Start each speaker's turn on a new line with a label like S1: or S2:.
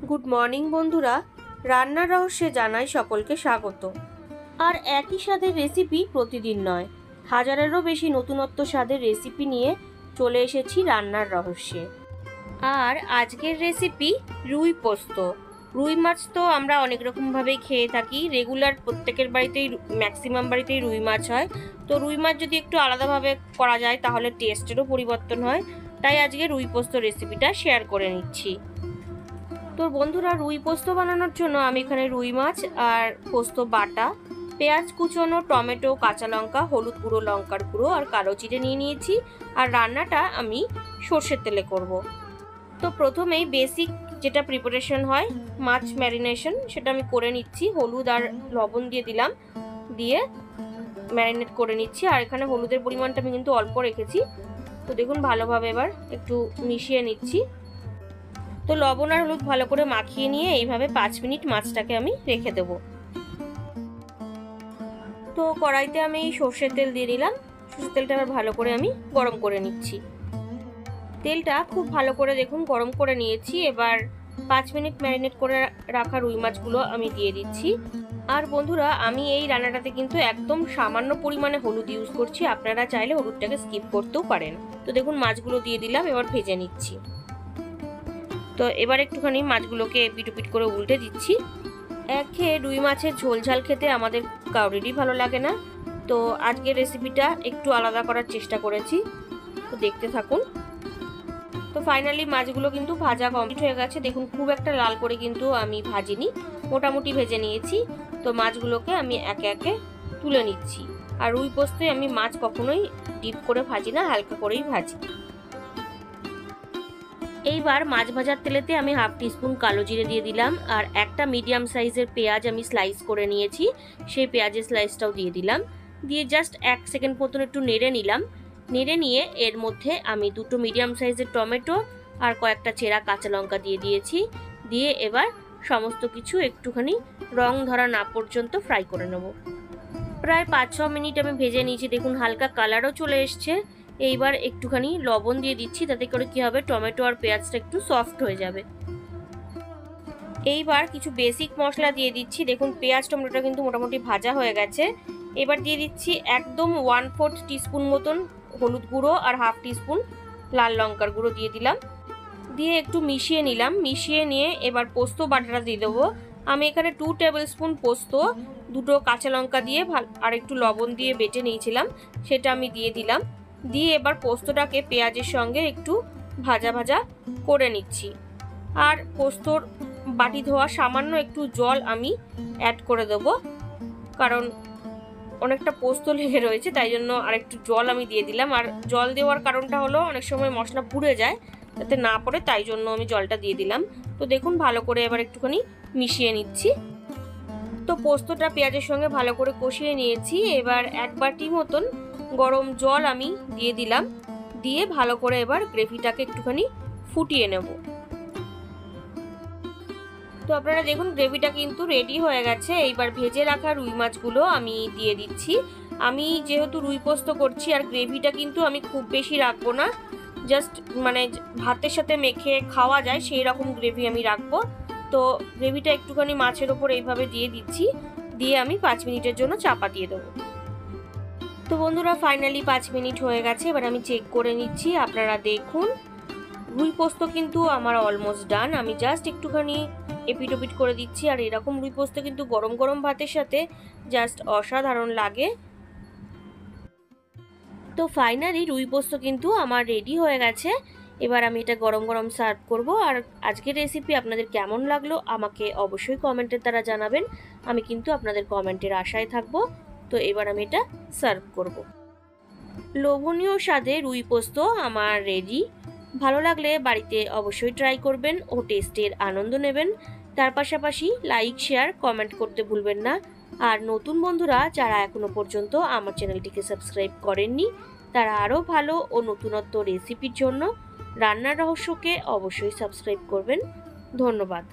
S1: Good morning বন্ধুরা, রান্নার রহস্যে জানাই সকলকে স্বাগত। আর একই স্বাদের রেসিপি প্রতিদিন নয়, হাজারেরও বেশি নতুনত্ব স্বাদের রেসিপি নিয়ে চলে এসেছি রান্নার রহস্যে। আর আজকের রেসিপি রুই পোস্ত। রুই মাছ তো আমরা অনেক রকমভাবেই খেয়ে থাকি, রেগুলার প্রত্যেকের বাড়িতেই ম্যাক্সিমাম বাড়িতেই রুই মাছ হয়। তো রুই মাছ যদি একটু আলাদাভাবে করা যায় তাহলে টেস্টেরও পরিবর্তন হয়, তাই আজকে রুই পোস্ত রেসিপিটা শেয়ার করে নিচ্ছি। তো বন্ধুরা, রুই পোস্ত বানানোর জন্য আমি এখানে রুই মাছ আর পোস্ত বাটা, পেঁয়াজ কুচোনো, টমেটো, কাঁচা লঙ্কা, হলুদ গুঁড়ো, লঙ্কার গুঁড়ো আর কালো জিরে নিয়ে নিয়েছি। আর রান্নাটা আমি সর্ষের তেলে করব। তো প্রথমেই বেসিক যেটা প্রিপারেশন হয়, মাছ ম্যারিনেশন, সেটা আমি করে নিচ্ছি। হলুদ আর লবণ দিয়ে দিলাম, দিয়ে ম্যারিনেট করে নিচ্ছি। আর এখানে হলুদের পরিমাণটা আমি কিন্তু অল্প রেখেছি। তো দেখুন, ভালোভাবে এবার একটু মিশিয়ে নিচ্ছি। তো লবণ আর হলুদ ভালো করে মাখিয়ে নিয়ে এইভাবে 5 মিনিট মাছটাকে আমি রেখে দেব। তো কড়াইতে আমি সর্ষের তেল দিয়ে নিলাম। সর্ষের তেলটা আবার ভালো করে আমি গরম করে নিচ্ছি। তেলটা খুব ভালো করে দেখুন গরম করে নিয়েছি। এবার 5 মিনিট ম্যারিনেট করে রাখা রুই মাছগুলো আমি দিয়ে দিচ্ছি। আর বন্ধুরা, আমি এই রান্নাটাতে কিন্তু একদম সামান্য পরিমাণে হলুদ ইউজ করছি, আপনারা চাইলে হলুদটাকে স্কিপ করতেও পারেন। তো দেখুন, মাছগুলো দিয়ে দিলাম, এবার ভেজে নিচ্ছি। তো এবার একটুখানি মাছগুলোকে এপিট করে উল্টে দিচ্ছি। একঘেয়ে রুই মাছের ঝোল ঝাল খেতে আমাদের কাউরেরই ভালো লাগে না, তো আজকের রেসিপিটা একটু আলাদা করার চেষ্টা করেছি। তো দেখতে থাকুন। তো ফাইনালি মাছগুলো কিন্তু ভাজা কমপ্লিট হয়ে গেছে। দেখুন, খুব একটা লাল করে কিন্তু আমি ভাজিনি, মোটামুটি ভেজে নিয়েছি। তো মাছগুলোকে আমি একে একে তুলে নিচ্ছি। আর রুই পোস্তে আমি মাছ কখনোই ডিপ করে ভাজি না, হালকা করেই ভাজি। এইবার মাছ ভাজার তেলেতে আমি 1/2 টিস্পুন কালো জিরে দিয়ে দিলাম। আর একটা মিডিয়াম সাইজের পেঁয়াজ আমি স্লাইস করে নিয়েছি, সেই পেঁয়াজের স্লাইসটাও দিয়ে দিলাম। দিয়ে জাস্ট 1 সেকেন্ড মতন একটু নেড়ে নিলাম। নেড়ে নিয়ে এর মধ্যে আমি 2টো মিডিয়াম সাইজের টমেটো আর কয়েকটা চেরা কাঁচা লঙ্কা দিয়ে দিয়েছি। দিয়ে এবার সমস্ত কিছু একটুখানি রং ধরা না পর্যন্ত ফ্রাই করে নেব। প্রায় 5-6 মিনিট আমি ভেজে নিয়েছি। দেখুন, হালকা কালারও চলে এসছে। এইবার একটুখানি লবণ দিয়ে দিচ্ছি, তাতে করে কি হবে, টমেটো আর পেঁয়াজটা একটু সফট হয়ে যাবে। এইবার কিছু বেসিক মশলা দিয়ে দিচ্ছি। দেখুন, পেঁয়াজ টমেটোটা কিন্তু মোটামুটি ভাজা হয়ে গেছে। এবার দিয়ে দিচ্ছি একদম 1/4 টিস্পুন মতন হলুদ গুঁড়ো আর 1/2 টিস্পুন লাল লঙ্কার গুঁড়ো দিয়ে দিলাম। দিয়ে একটু মিশিয়ে নিলাম। মিশিয়ে নিয়ে এবার পোস্ত বাটাটা দিয়ে দেবো। আমি এখানে 2 টেবিল স্পুন পোস্ত, 2টো কাঁচা লঙ্কা দিয়ে আর একটু লবণ দিয়ে বেটে নিয়েছিলাম, সেটা আমি দিয়ে দিলাম। দিয়ে এবার পোস্তটাকে পেঁয়াজের সঙ্গে একটু ভাজা ভাজা করে নিচ্ছি। আর পোস্তর বাটি ধোয়া সামান্য একটু জল আমি অ্যাড করে দেব, কারণ অনেকটা পোস্ত লেগে রয়েছে, তাই জন্য আর একটু জল আমি দিয়ে দিলাম। আর জল দেওয়ার কারণটা হলো অনেক সময় মশলা পুড়ে যায়, যাতে না পড়ে, তাই জন্য আমি জলটা দিয়ে দিলাম। তো দেখুন, ভালো করে এবার একটুখানি মিশিয়ে নিচ্ছি। তো পোস্তটা পেঁয়াজের সঙ্গে ভালো করে কষিয়ে নিয়েছি। এবার 1 বাটি মতন গরম জল আমি দিয়ে দিলাম। দিয়ে ভালো করে এবার গ্রেভিটাকে একটুখানি ফুটিয়ে নেব। তো আপনারা দেখুন, গ্রেভিটা কিন্তু রেডি হয়ে গেছে। এইবার ভেজে রাখা রুই মাছগুলো আমি দিয়ে দিচ্ছি। আমি যেহেতু রুই পোস্ত করছি, আর গ্রেভিটা কিন্তু আমি খুব বেশি রাখবো না, জাস্ট মানে ভাতের সাথে মেখে খাওয়া যায় সেই রকম গ্রেভি আমি রাখবো। তো গ্রেভিটা একটুখানি মাছের ওপর এইভাবে দিয়ে দিচ্ছি। দিয়ে আমি 5 মিনিটের জন্য চাপা দিয়ে দেবো। তো বন্ধুরা, ফাইনালি 5 মিনিট হয়ে গেছে। এবার আমি চেক করে নিচ্ছি। আপনারা দেখুন, রুই পোস্ত কিন্তু আমার অলমোস্ট ডান। আমি জাস্ট একটুখানি এপিট ওপিট করে দিচ্ছি। আর এরকম রুই পোস্ত কিন্তু গরম গরম ভাতের সাথে জাস্ট অসাধারণ লাগে। তো ফাইনালি রুই পোস্ত কিন্তু আমার রেডি হয়ে গেছে। এবার আমি এটা গরম গরম সার্ভ করব। আর আজকের রেসিপি আপনাদের কেমন লাগলো আমাকে অবশ্যই কমেন্টের দ্বারা জানাবেন। আমি কিন্তু আপনাদের কমেন্টের আশায় থাকবো। তো এবার আমি এটা সার্ভ করব। লোভনীয় স্বাদে রুই পোস্ত আমার রেডি। ভালো লাগলে বাড়িতে অবশ্যই ট্রাই করবেন ও টেস্টের আনন্দ নেবেন। তার পাশাপাশি লাইক, শেয়ার, কমেন্ট করতে ভুলবেন না। আর নতুন বন্ধুরা যারা এখনো পর্যন্ত আমার চ্যানেলটিকে সাবস্ক্রাইব করেননি, তারা আরও ভালো ও নতুনত্ব রেসিপির জন্য রান্নার রহস্যকে অবশ্যই সাবস্ক্রাইব করবেন। ধন্যবাদ।